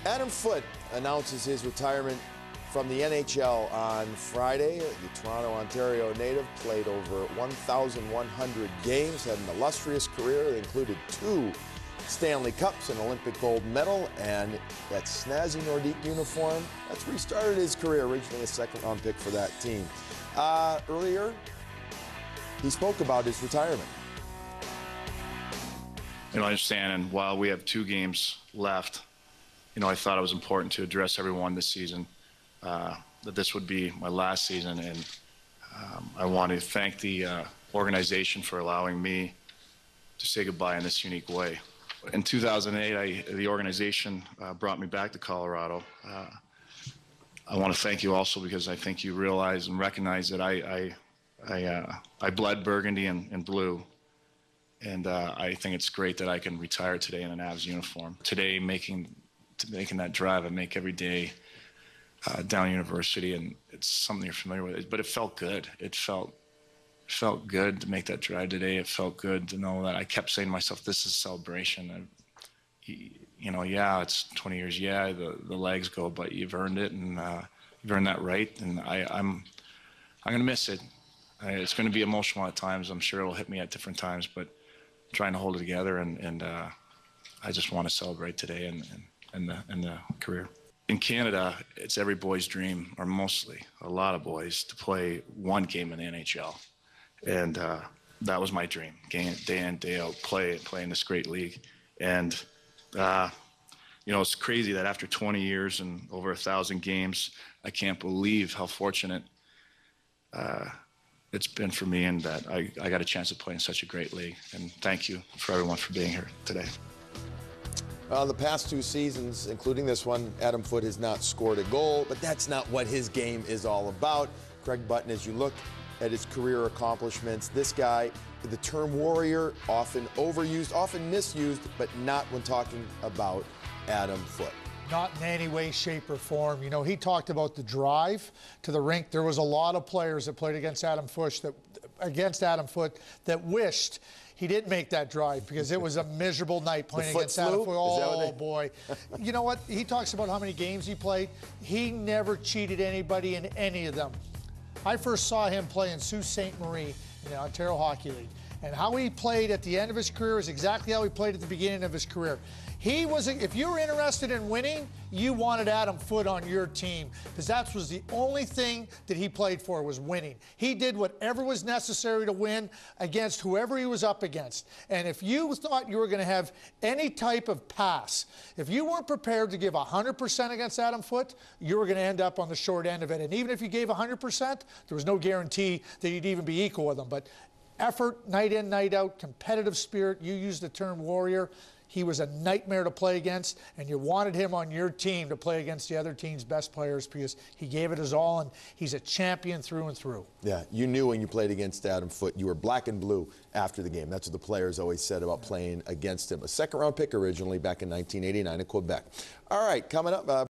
Adam Foote announces his retirement from the NHL on Friday. The Toronto, Ontario native played over 1,100 games, had an illustrious career that included 2 Stanley Cups, an Olympic gold medal, and that snazzy Nordique uniform. That's where he started his career, originally a second-round pick for that team. Earlier, he spoke about his retirement. I understand, and while we have 2 games left, I thought it was important to address everyone this season, that this would be my last season, and I want to thank the organization for allowing me to say goodbye in this unique way. In 2008, the organization brought me back to Colorado. I want to thank you also because I think you realize and recognize that I bled burgundy and blue. And I think it's great that I can retire today in an Avs uniform. Today, making that drive, I make every day down University, and it's something you're familiar with. But it felt good. It felt good to make that drive today. It felt good to know that I kept saying to myself, "This is a celebration." Yeah, it's 20 years. Yeah, the legs go, but you've earned it, and you've earned that right. And I'm gonna miss it. It's going to be emotional at times. I'm sure it'll hit me at different times, but trying to hold it together, and I just want to celebrate today and the career. In Canada, it's every boy's dream, or mostly a lot of boys, to play one game in the NHL, and that was my dream. Day in, day out, play in this great league, and it's crazy that after 20 years and over 1,000 games, I can't believe how fortunate it's been for me, and that I got a chance to play in such a great league. And thank you for everyone for being here today. The past 2 seasons, including this one, Adam Foote has not scored a goal, but that's not what his game is all about. Craig Button, as you look at his career accomplishments, this guy, the term warrior, often overused, often misused, but not when talking about Adam Foote. Not in any way, shape, or form. He talked about the drive to the rink. There was a lot of players that played against Adam Foote that wished he didn't make that drive because it was a miserable night playing against Adam Foote. Oh, boy. You know what? He talks about how many games he played. He never cheated anybody in any of them. I first saw him play in Sault Ste. Marie in the Ontario Hockey League. And how he played at the end of his career is exactly how he played at the beginning of his career. If you were interested in winning, you wanted Adam Foote on your team because that was the only thing that he played for, was winning. He did whatever was necessary to win against whoever he was up against. And if you thought you were going to have any type of pass, if you weren't prepared to give 100% against Adam Foote, you were going to end up on the short end of it. And even if you gave 100%, there was no guarantee that you'd even be equal with them. But effort, night in, night out, competitive spirit, you used the term warrior. He was a nightmare to play against, and you wanted him on your team to play against the other team's best players because he gave it his all, and he's a champion through and through. Yeah, you knew when you played against Adam Foote, you were black and blue after the game. That's what the players always said about playing against him. A second-round pick originally back in 1989 in Quebec. All right, coming up.